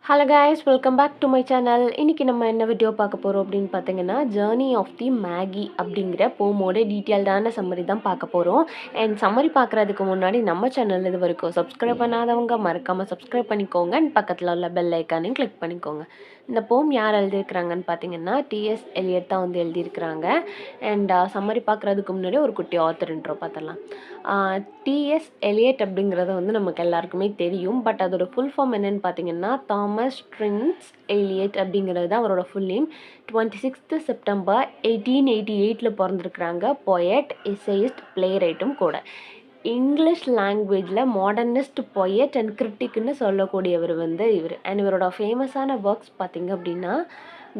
Hello guys, welcome back to my channel. இன்றைக்கி நம்ம என்ன வீடியோ பார்க்க போகிறோம் அப்படின்னு பார்த்தீங்கன்னா, ஜேர்னி ஆஃப் தி மேகி அப்படிங்கிற போமோட டீட்டெயில்டான சம்மரி தான் பார்க்க போகிறோம். அண்ட் சம்மரி பார்க்குறதுக்கு முன்னாடி நம்ம சேனல் இது வரைக்கும் சப்ஸ்கிரைப் பண்ணாதவங்க மறக்காமல் சப்ஸ்கிரைப் பண்ணிக்கோங்க. அண்ட் பக்கத்தில் உள்ள பெல் ஐக்கானையும் கிளிக் பண்ணிக்கோங்க. இந்த போம் யார் எழுதியிருக்கிறாங்கன்னு பார்த்தீங்கன்னா, டிஎஸ் எலியட் தான் வந்து எழுதியிருக்கிறாங்க. அண்ட் சம்மரி பார்க்குறதுக்கு முன்னாடி ஒரு குட்டி ஆத்தர் இன்ட்ரோ பார்த்துடலாம். டிஎஸ் எலியட் அப்படிங்கிறது வந்து நமக்கு எல்லாருக்குமே தெரியும். பட் அதோட ஃபுல் ஃபார்ம் என்னென்னு பார்த்தீங்கன்னா, தாமஸ் ட்ரின்ஸ் எலியட் அப்படிங்கிறது தான் அவரோட ஃபுல் நேம். 26 செப்டம்பர் 1888 பிறந்திருக்கிறாங்க. பொயட், எஸ்ஸேயிஸ்ட், பிளே ரைட்டும் கூட. இங்கிலீஷ் லாங்குவேஜில் மாடர்னிஸ்ட் பொயட் அண்ட் கிரிட்டிக்னு சொல்லக்கூடியவர் வந்து இவர். அண்ட் இவரோட ஃபேமஸான ஒர்க்ஸ் பார்த்திங்க அப்படின்னா,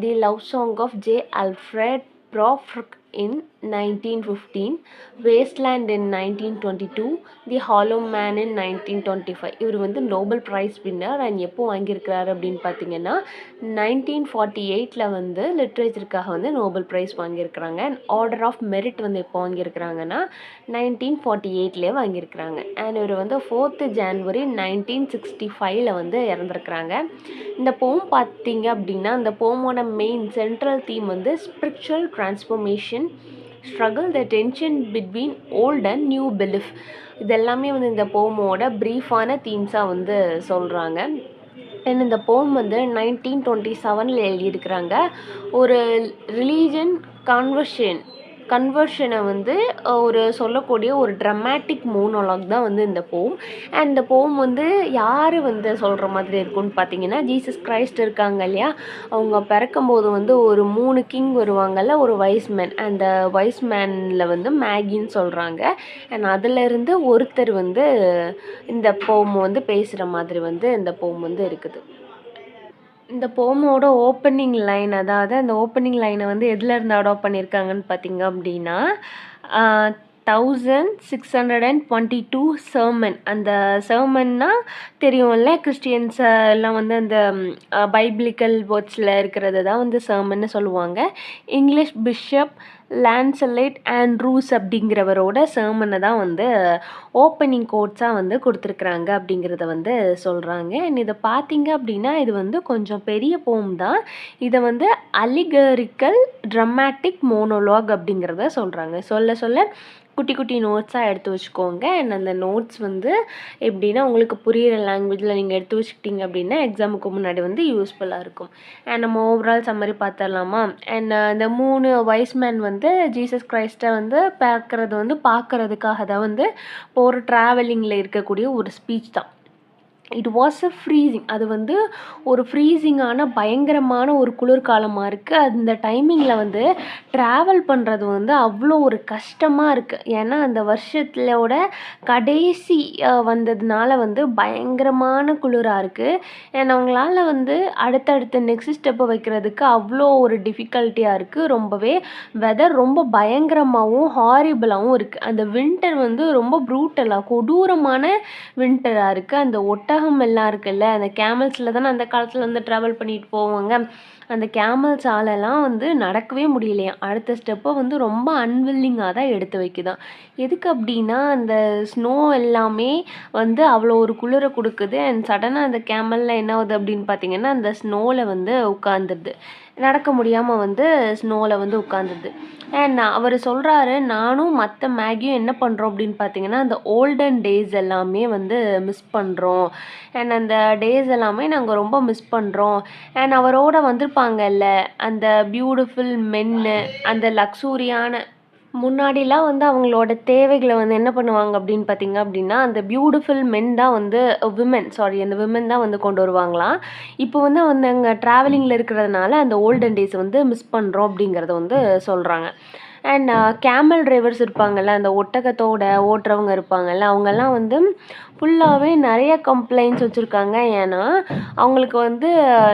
the love song of J Alfred Prufrock in 1915, Wasteland in 1922, The Hollow Man in 1925. இவர் வந்து நோபல் ப்ரைஸ் வின்னர். அண்ட் எப்போ வாங்கியிருக்கிறாரு அப்படின்னு பார்த்தீங்கன்னா, 1948 வந்து லிட்ரேச்சருக்காக வந்து நோபல் ப்ரைஸ் வாங்கியிருக்கிறாங்க. அண்ட் ஆர்டர் ஆஃப் மெரிட் வந்து எப்போ வாங்கியிருக்கிறாங்கன்னா 1948 வாங்கியிருக்கிறாங்க. அண்ட் இவர் வந்து 4th January 1965 வந்து இறந்துருக்கிறாங்க. இந்த போம் பார்த்தீங்க அப்படின்னா, இந்த போமோட மெயின் சென்ட்ரல் தீம் வந்து spiritual transformation, struggle, the tension between old and new belief. இதெல்லாமே வந்து இந்த போமோட ப்ரீஃபான தீம்ஸாக வந்து சொல்கிறாங்க. அண்ட் இந்த போம் வந்து 1927 எழுதியிருக்கிறாங்க. ஒரு ரிலீஜன் கன்வர்ஷனை வந்து ஒரு சொல்லக்கூடிய ஒரு ட்ரமாட்டிக் மோனோலாக் தான் வந்து இந்த போம். அண்ட் இந்த போம் வந்து யார் வந்து சொல்கிற மாதிரி இருக்குன்னு பார்த்தீங்கன்னா, ஜீசஸ் கிரைஸ்ட் இருக்காங்க இல்லையா, அவங்க பிறக்கும்போது வந்து ஒரு 3 கிங் வருவாங்கள்ல, ஒரு வைஸ்மேன். அந்த வைஸ்மேனில் வந்து மேகின்னு சொல்கிறாங்க. அண்ட் அதிலிருந்து ஒருத்தர் வந்து இந்த போம் வந்து பேசுகிற மாதிரி வந்து இந்த போம் வந்து இருக்குது. இந்த போமோட ஓப்பனிங் லைன், அதாவது அந்த ஓப்பனிங் லைனை வந்து எதுலேருந்து அடாப்ட் பண்ணியிருக்காங்கன்னு பார்த்தீங்க அப்படின்னா, 1622 சர்மன். அந்த சர்மன்னா தெரியும்ல, கிறிஸ்டியன்ஸ் எல்லாம் வந்து அந்த பைபிளிக்கல் வேர்ட்ஸில் இருக்கிறது தான் வந்து சர்மன்னு சொல்லுவாங்க. இங்கிலீஷ் பிஷப் லான்சலைட் ஆண்ட்ரூஸ் அப்படிங்கிறவரோட சர்மனை தான் வந்து ஓப்பனிங் கோட்ஸாக வந்து கொடுத்துருக்குறாங்க அப்படிங்கிறத வந்து சொல்கிறாங்க. அண்ட் இதை பார்த்தீங்க அப்படின்னா, இது வந்து கொஞ்சம் பெரிய போம் தான். இதை வந்து அலிகரிக்கல் ட்ரமாட்டிக் மோனோலாக் அப்படிங்கிறத சொல்கிறாங்க. சொல்ல குட்டி குட்டி நோட்ஸாக எடுத்து வச்சுக்கோங்க. அண்ட் அந்த நோட்ஸ் வந்து எப்படின்னா, உங்களுக்கு புரிகிற லாங்குவேஜில் நீங்கள் எடுத்து வச்சுக்கிட்டீங்க அப்படின்னா எக்ஸாமுக்கு முன்னாடி வந்து யூஸ்ஃபுல்லாக இருக்கும். அண்ட் நம்ம ஓவரால் சம்மரி பார்த்துடலாமா. அண்ட் இந்த 3 வைஸ்மேன் வந்து ஜீசஸ் கிரைஸ்ட்டை வந்து பார்க்குறதுக்காக தான் வந்து போகிற ட்ராவலிங்கில் இருக்கக்கூடிய ஒரு ஸ்பீச் தான். It was a freezing. அது வந்து ஒரு ஃப்ரீசிங்கான பயங்கரமான ஒரு குளிர்காலமாக இருக்குது. அந்த டைமிங்கில் வந்து ட்ராவல் பண்ணுறது வந்து அவ்வளோ ஒரு கஷ்டமாக இருக்குது. ஏன்னா அந்த வருஷத்துலோட கடைசி வந்ததுனால வந்து பயங்கரமான குளிராக இருக்குது. அண்ட் அவங்களால வந்து அடுத்தடுத்த நெக்ஸ்ட் ஸ்டெப்பை வைக்கிறதுக்கு அவ்வளோ ஒரு டிஃபிகல்ட்டியாக இருக்குது. ரொம்பவே வெதர் ரொம்ப பயங்கரமாகவும் ஹாரிபிளாகவும் இருக்குது. அந்த வின்டர் வந்து ரொம்ப ப்ரூட்டலாக கொடூரமான வின்டராக இருக்குது. அந்த ஒட்டகம் எல்லாம் இருக்குல்ல, அந்த கேமல்ஸில் தானே அந்த காலத்தில் வந்து ட்ராவல் பண்ணிட்டு போவாங்க. அந்த கேமல்ஸாலெல்லாம் வந்து நடக்கவே முடியலையா. அடுத்த ஸ்டெப்பை வந்து ரொம்ப அன்வில்லிங்காக தான் எடுத்து வைக்குதான். எதுக்கு அப்படின்னா, அந்த ஸ்னோ எல்லாமே வந்து அவ்வளோ ஒரு குளிரை கொடுக்குது. அண்ட் சடனாக அந்த கேமலில் என்ன ஆகுது அப்படின்னு பார்த்தீங்கன்னா, அந்த ஸ்னோவில் வந்து உட்காந்துடுது. நடக்க முடியாமல் வந்து ஸ்னோவில் வந்து உட்காந்துடுது. அண்ட் அவர் சொல்கிறாரு, நானும் மற்ற மேகியும் என்ன பண்ணுறோம் அப்படின்னு பார்த்தீங்கன்னா, அந்த ஓல்டன் டேஸ் எல்லாமே வந்து மிஸ் பண்ணுறோம். அண்ட் அந்த டேஸ் எல்லாமே நாங்கள் ரொம்ப மிஸ் பண்ணுறோம். அண்ட் அவரோட வந்திருப்பாங்கல்ல அந்த பியூட்டிஃபுல் மென்னு, அந்த லக்ஸூரியான முன்னாடிலாம் வந்து அவங்களோட தேவைகளை வந்து என்ன பண்ணுவாங்க அப்படின்னு பார்த்தீங்க அப்படின்னா, அந்த பியூட்டிஃபுல் மென் தான் வந்து அந்த விமன் தான் வந்து கொண்டு வருவாங்களாம். இப்போ வந்து அங்கே ட்ராவலிங்கில் இருக்கிறதுனால அந்த ஓல்டன் டேஸ் வந்து மிஸ் பண்ணுறோம் அப்படிங்கிறத வந்து சொல்கிறாங்க. அண்ட் கேமல் டிரைவர்ஸ் இருப்பாங்கள்ல, அந்த ஒட்டகத்தோட ஓட்டுறவங்க இருப்பாங்கள்ல, அவங்கெல்லாம் வந்து ஃபுல்லாகவே நிறைய கம்ப்ளைண்ட்ஸ் வச்சுருக்காங்க. ஏன்னா அவங்களுக்கு வந்து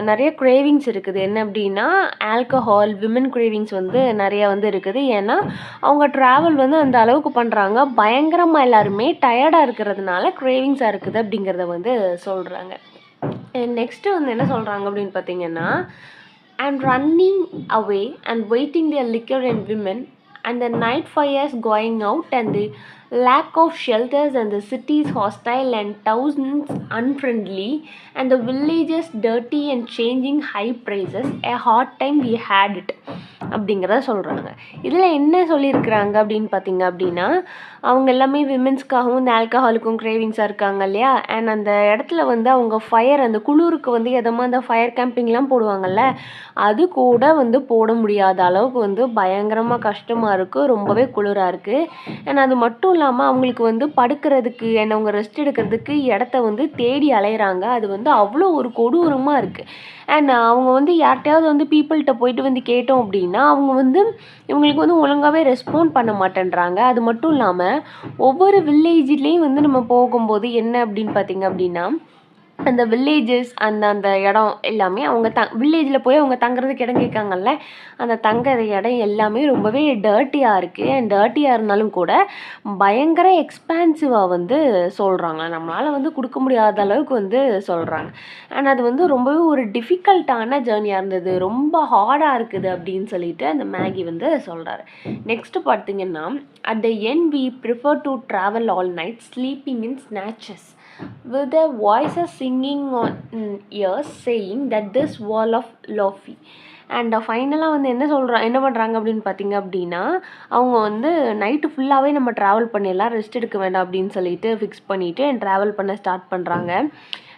நிறைய க்ரேவிங்ஸ் இருக்குது. என்ன அப்படின்னா, ஆல்கஹால், விமன் க்ரேவிங்ஸ் வந்து நிறையா வந்து இருக்குது. ஏன்னா அவங்க ட்ராவல் வந்து அந்த அளவுக்கு பண்ணுறாங்க. பயங்கரமாக எல்லாருமே டயர்டாக இருக்கிறதுனால க்ரேவிங்ஸாக இருக்குது அப்படிங்கிறத வந்து சொல்கிறாங்க. நெக்ஸ்ட்டு வந்து என்ன சொல்கிறாங்க அப்படின்னு பார்த்தீங்கன்னா, and running away and waiting their liquor and women and the night fires going out and the lack of shelters and the cities hostile and towns unfriendly and the villages dirty and changing high prices, a hard time we had it அப்படிங்கிறத சொல்கிறாங்க. இதில் என்ன சொல்லியிருக்கிறாங்க அப்படின்னு பார்த்தீங்க அப்படின்னா, அவங்க எல்லாமே விமென்ஸ்க்காகவும் இந்த ஆல்கஹாலுக்கும் கிரேவிங்ஸாக இருக்காங்க இல்லையா, அண்ட் அந்த இடத்துல வந்து அவங்க ஃபயர் அந்த குளிருக்கு வந்து எதமாக அந்த ஃபயர் கேம்பிங்லாம் போடுவாங்கல்ல, அது கூட வந்து போட முடியாத அளவுக்கு வந்து பயங்கரமாக கஷ்டமாக இருக்குது, ரொம்பவே குளிராக இருக்குது. அண்ட் அது மட்டும் இல்லாமல் அவங்களுக்கு வந்து படுக்கிறதுக்கு அண்ட் அவங்க ரெஸ்ட் எடுக்கிறதுக்கு இடத்த வந்து தேடி அலையிறாங்க. அது வந்து அவ்வளோ ஒரு கொடூரமாக இருக்குது. அண்ட் அவங்க வந்து யார்கிட்டையாவது வந்து பீப்புள்கிட்ட போயிட்டு வந்து கேட்டோம் அப்படின்னா அவங்க வந்து இவங்களுக்கு வந்து ஒழுங்காகவே ரெஸ்பாண்ட் பண்ண மாட்டேன்றாங்க. அது மட்டும் இல்லாமல் ஒவ்வொரு வில்லேஜ்லேயும் வந்து நம்ம போகும்போது என்ன அப்படின்னு பார்த்தீங்க அப்படின்னா, அந்த வில்லேஜஸ் அந்த இடம் எல்லாமே அவங்க வில்லேஜில் போய் அவங்க தங்குறதுக்கு இடம் கேட்காங்கல்ல, அந்த தங்குற இடம் எல்லாமே ரொம்பவே டர்ட்டியாக இருக்குது. அண்ட் டர்ட்டியாக இருந்தாலும் கூட பயங்கர எக்ஸ்பென்சிவாக வந்து சொல்கிறாங்க. நம்மளால் வந்து கொடுக்க முடியாத அளவுக்கு வந்து சொல்கிறாங்க. அண்ட் அது வந்து ரொம்பவே ஒரு டிஃபிகல்ட்டான ஜேர்னியாக இருந்தது, ரொம்ப ஹார்டாக இருக்குது அப்படின்னு சொல்லிட்டு அந்த மேகி வந்து சொல்கிறாரு. நெக்ஸ்ட்டு பார்த்தீங்கன்னா, at the end we prefer to travel all night sleeping in snatches with their voices singing on ears saying that this wall of lofi. And ஃபைனலாக வந்து என்ன பண்ணுறாங்க அப்படின்னு பார்த்தீங்க அப்படின்னா, அவங்க வந்து நைட்டு ஃபுல்லாகவே நம்ம ட்ராவல் பண்ணிடலாம், ரெஸ்ட் எடுக்க வேண்டாம் அப்படின்னு சொல்லிட்டு ஃபிக்ஸ் பண்ணிவிட்டு ட்ராவல் பண்ண ஸ்டார்ட் பண்ணுறாங்க.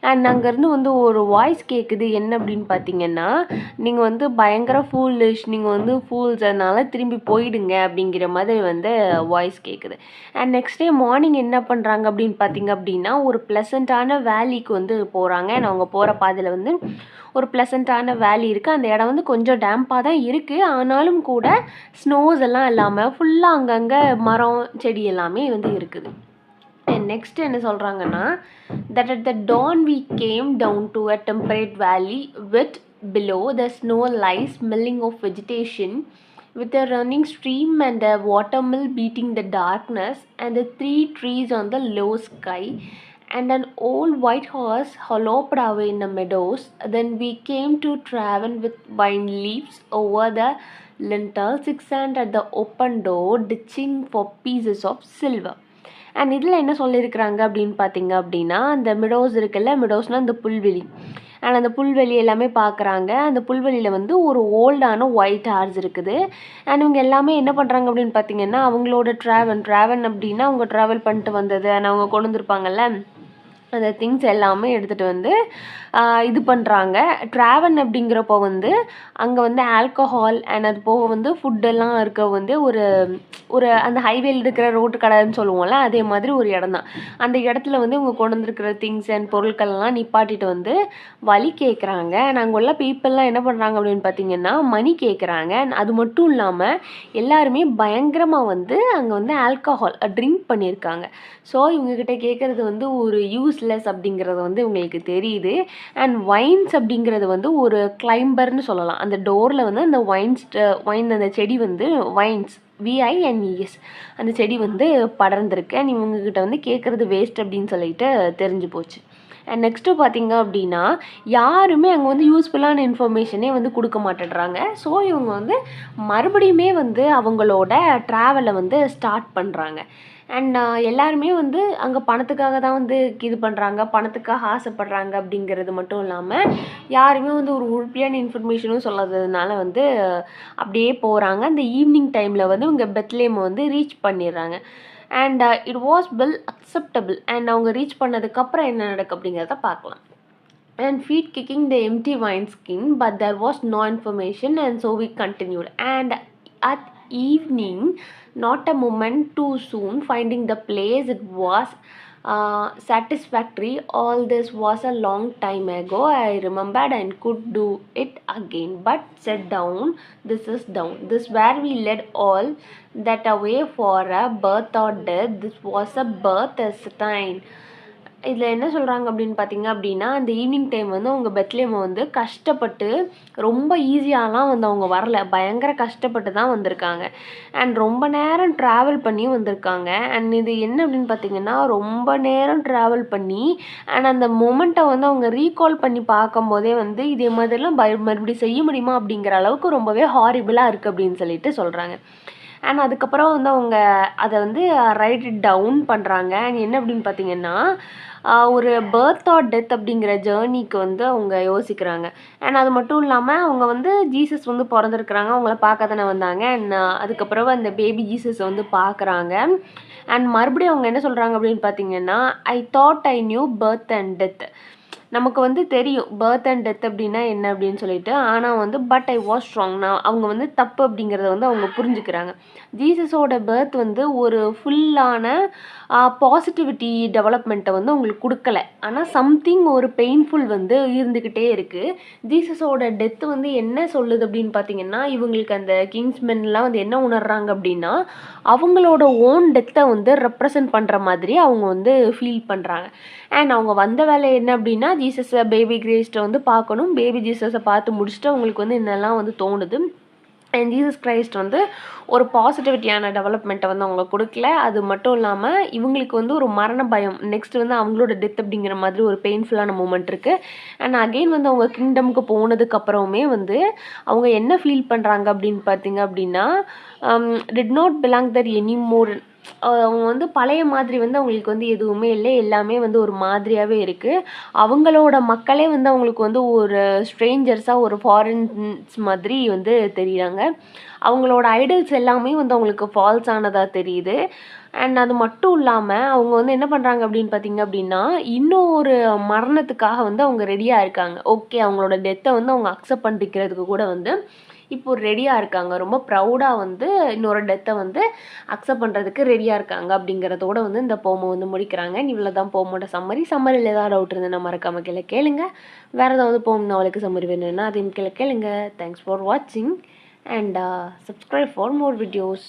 அண்ட் அங்கேருந்து வந்து ஒரு வாய்ஸ் கேட்குது. என்ன அப்படின்னு பார்த்தீங்கன்னா, நீங்கள் வந்து பயங்கர ஃபூலிஷ், நீங்கள் வந்து ஃபூல்ஸ், அதனால் திரும்பி போயிடுங்க அப்படிங்கிற மாதிரி வந்து வாய்ஸ் கேட்குது. அண்ட் நெக்ஸ்ட் டே மார்னிங் என்ன பண்ணுறாங்க அப்படின்னு பார்த்தீங்க அப்படின்னா, ஒரு ப்ளசண்ட்டான வேலிக்கு வந்து போகிறாங்க. அண்ட் அவங்க போகிற பாதையில் வந்து ஒரு ப்ளசண்ட்டான வேலி இருக்குது. அந்த இடம் வந்து கொஞ்சம் டேம்பாக தான் இருக்குது, ஆனாலும் கூட ஸ்னோஸ் எல்லாம் இல்லாமல் ஃபுல்லாக அங்கங்கே மரம் செடி எல்லாமே வந்து இருக்குது. அண்ட் நெக்ஸ்ட் என்ன சொல்கிறாங்கன்னா, that at the dawn we came down to a temperate valley with below the snow lies smelling of vegetation with a running stream and a watermill beating the darkness and the 3 trees on the low sky and an old white horse hollowed away in the meadows. Then we came to travel with vine leaves over the lintel, 6 and at the open door ditching for pieces of silver. And இதில் என்ன சொல்லியிருக்கிறாங்க அப்படின்னு பார்த்தீங்க அப்படின்னா, அந்த meadows இருக்குல்ல, மிடோஸ்னால் அந்த புல்வெளி, அண்ட் அந்த புல்வெளி எல்லாமே பார்க்குறாங்க. அந்த புல்வெளியில் வந்து ஒரு ஓல்டான ஒயிட் ஹார்ஸ் இருக்குது. அண்ட் இவங்க எல்லாமே என்ன பண்ணுறாங்க அப்படின்னு பார்த்தீங்கன்னா, அவங்களோட ட்ராவல் அப்படின்னா அவங்க ட்ராவல் பண்ணிட்டு வந்தது அண்ட் அவங்க கொண்டு வந்திருப்பாங்கல்ல அந்த திங்ஸ் எல்லாமே எடுத்துகிட்டு வந்து இது பண்ணுறாங்க. ட்ராவல் அப்படிங்கிறப்போ வந்து அங்கே வந்து ஆல்கஹால் அண்ட் அது போக வந்து ஃபுட்டெல்லாம் இருக்க வந்து ஒரு அந்த ஹைவேல இருக்கிற ரோட்டு கடைன்னு சொல்லுவோம்ல, அதே மாதிரி ஒரு இடம் தான். அந்த இடத்துல வந்து இவங்க கொண்டு வந்திருக்கிற திங்ஸ் அண்ட் பொருட்கள்லாம் நிப்பாட்டிட்டு வந்து வழி கேட்குறாங்க. நாங்கள் உள்ள பீப்புளெலாம் என்ன பண்ணுறாங்க அப்படின்னு பார்த்தீங்கன்னா, மணி கேட்குறாங்க. அது மட்டும் இல்லாமல் எல்லாருமே பயங்கரமாக வந்து அங்கே வந்து ஆல்கஹால் ட்ரிங்க் பண்ணியிருக்காங்க. ஸோ இவங்கக்கிட்ட கேட்குறது வந்து ஒரு யூஸ்லெஸ் அப்படிங்கிறது வந்து இவங்களுக்கு தெரியுது. அண்ட் வைன்ஸ் அப்படிங்கிறது வந்து ஒரு கிளைம்பர்னு சொல்லலாம். அந்த டோரில் வந்து அந்த வைன் அந்த செடி வந்து வைன்ஸ் VINES அந்த செடி வந்து படர்ந்துருக்கு. அண்ட் இவங்கக்கிட்ட வந்து கேட்குறது வேஸ்ட் அப்படின்னு சொல்லிட்டு தெரிஞ்சு போச்சு. அண்ட் நெக்ஸ்ட்டு பார்த்தீங்க அப்படின்னா, யாருமே அங்கே வந்து யூஸ்ஃபுல்லான இன்ஃபர்மேஷனே வந்து கொடுக்க மாட்டேன்றாங்க. ஸோ இவங்க வந்து மறுபடியுமே வந்து அவங்களோட ட்ராவலை வந்து ஸ்டார்ட் பண்ணுறாங்க. அண்ட் எல்லாருமே வந்து அங்கே பணத்துக்காக தான் வந்து இது பண்ணுறாங்க, பணத்துக்காக ஆசைப்படுறாங்க அப்படிங்கிறது மட்டும் இல்லாமல் யாருமே வந்து ஒரு உறுதியான இன்ஃபர்மேஷனும் சொல்லாததுனால வந்து அப்படியே போகிறாங்க. அந்த ஈவினிங் டைமில் வந்து இவங்க பெத்லேம் வந்து ரீச் பண்ணிடுறாங்க. And it was well acceptable. And அவங்க ரீச் பண்ணதுக்கப்புறம் என்ன நடக்கும் அப்படிங்கிறத பார்க்கலாம். And feet kicking the empty wine skin, but there was no information, and so we continued. And at evening, not a moment too soon, finding the place, it was satisfactory. All this was a long time ago. I remembered and could do it again, but set down, this is down. This where we led all that away for a birth or death. This was a birth as time. இதில் என்ன சொல்கிறாங்க அப்படின்னு பார்த்தீங்க அப்படின்னா, அந்த evening time வந்து அவங்க பெத்லேமை வந்து கஷ்டப்பட்டு ரொம்ப ஈஸியாலாம் வந்து அவங்க வரல, பயங்கர கஷ்டப்பட்டு தான் வந்திருக்காங்க. அண்ட் ரொம்ப நேரம் ட்ராவல் பண்ணியும் வந்திருக்காங்க. அண்ட் இது என்ன அப்படின்னு பார்த்தீங்கன்னா, ரொம்ப நேரம் ட்ராவல் பண்ணி அண்ட் அந்த மொமெண்ட்டை வந்து அவங்க ரீகால் பண்ணி பார்க்கும்போதே வந்து இதே மாதிரிலாம் மறுபடியும் செய்ய முடியுமா அப்படிங்கிற அளவுக்கு ரொம்பவே ஹாரிபிளாக இருக்குது அப்படின்னு சொல்லிட்டு சொல்கிறாங்க. அண்ட் அதுக்கப்புறம் வந்து அவங்க அதை வந்து ரைட் டவுன் பண்ணுறாங்க. அண்ட் என்ன அப்படின்னு பார்த்தீங்கன்னா ஒரு பர்த் ஆர் டெத் அப்படிங்கிற ஜேர்னிக்கு வந்து அவங்க யோசிக்கிறாங்க. அண்ட் அது மட்டும் இல்லாமல் அவங்க வந்து ஜீசஸ் வந்து பிறந்திருக்கிறாங்க, அவங்கள பார்க்க தானே வந்தாங்க. அண்ட் அதுக்கப்புறம் அந்த பேபி ஜீசஸை வந்து பார்க்குறாங்க. அண்ட் மறுபடியும் அவங்க என்ன சொல்கிறாங்க அப்படின்னு பார்த்தீங்கன்னா, I thought I knew birth and death. நமக்கு வந்து தெரியும் பர்த் அண்ட் டெத் அப்படின்னா என்ன அப்படின்னு சொல்லிட்டு. ஆனால் வந்து பட் ஐ வாஸ் ஸ்ட்ராங். அவங்க வந்து தப்பு அப்படிங்கிறத வந்து அவங்க புரிஞ்சுக்கிறாங்க. ஜீசஸோட பர்த் வந்து ஒரு ஃபுல்லான பாசிட்டிவிட்டி டெவலப்மெண்ட்டை வந்து அவங்களுக்கு கொடுக்கல. ஆனால் சம்திங் ஒரு பெயின்ஃபுல் வந்து இருந்துக்கிட்டே இருக்குது. ஜீசஸோட டெத்து வந்து என்ன சொல்லுது அப்படின்னு பார்த்தீங்கன்னா, இவங்களுக்கு அந்த கிங்ஸ்மென்லாம் வந்து என்ன உணர்றாங்க அப்படின்னா, அவங்களோட ஓன் டெத்தை வந்து ரெப்ரசன்ட் பண்ணுற மாதிரி அவங்க வந்து ஃபீல் பண்ணுறாங்க. அண்ட் அவங்க வந்த வேலை என்ன அப்படின்னா, ஜீசஸை பேபி கிரேஸ்ட்டை வந்து பார்க்கணும். பேபி ஜீசஸை பார்த்து முடிச்சுட்டு அவங்களுக்கு வந்து என்னெல்லாம் வந்து தோணுது. அண்ட் ஜீசஸ் கிரைஸ்ட் வந்து ஒரு பாசிட்டிவிட்டியான டெவலப்மெண்ட்டை வந்து அவங்க கொடுக்கல. அது மட்டும் இல்லாமல் இவங்களுக்கு வந்து ஒரு மரண பயம், நெக்ஸ்ட் வந்து அவங்களோட டெத் அப்படிங்கிற மாதிரி ஒரு பெயின்ஃபுல்லான மூமெண்ட் இருக்குது. அண்ட் அகெயின் வந்து அவங்க கிங்டமுக்கு போனதுக்கப்புறமே வந்து அவங்க என்ன ஃபீல் பண்ணுறாங்க அப்படின்னு பார்த்தீங்க அப்படின்னா, did not belong Dhar any more. அவங்க வந்து பழைய மாதிரி வந்து அவங்களுக்கு வந்து எதுவுமே இல்லை. எல்லாமே வந்து ஒரு மாதிரியாகவே இருக்குது. அவங்களோட மக்களே வந்து அவங்களுக்கு வந்து ஒரு ஸ்ட்ரேஞ்சர்ஸாக, ஒரு ஃபாரின்ஸ் மாதிரி வந்து தெரியுறாங்க. அவங்களோட ஐடல்ஸ் எல்லாமே வந்து அவங்களுக்கு ஃபால்ஸ் ஆனதாக தெரியுது. அண்ட் அது மட்டும் இல்லாமல் அவங்க வந்து என்ன பண்ணுறாங்க அப்படின்னு பார்த்தீங்க அப்படின்னா, இன்னும் ஒரு மரணத்துக்காக வந்து அவங்க ரெடியாக இருக்காங்க. ஓகே, அவங்களோட டெத்தை வந்து அவங்க அக்செப்ட் பண்ணிக்கிறதுக்கு கூட வந்து இப்போ ரெடியாக இருக்காங்க. ரொம்ப ப்ரௌடாக வந்து இன்னொரு டெத்தை வந்து அக்செப்ட் பண்ணுறதுக்கு ரெடியாக இருக்காங்க அப்படிங்கிறதோட வந்து இந்த போமோ வந்து முடிக்கிறாங்க. இவ்வளோ தான் போமோட சம்மரி. சம்மரியில் ஏதாவது டவுட் இருந்ததுன்னா மறக்காமல் கீழே கேளுங்க. வேறு ஏதாவது போம் நாவலுக்கு சம்மரி வேணும்னா அதையும் கீழே கேளுங்க. தேங்க்ஸ் ஃபார் வாட்சிங் and subscribe for more videos.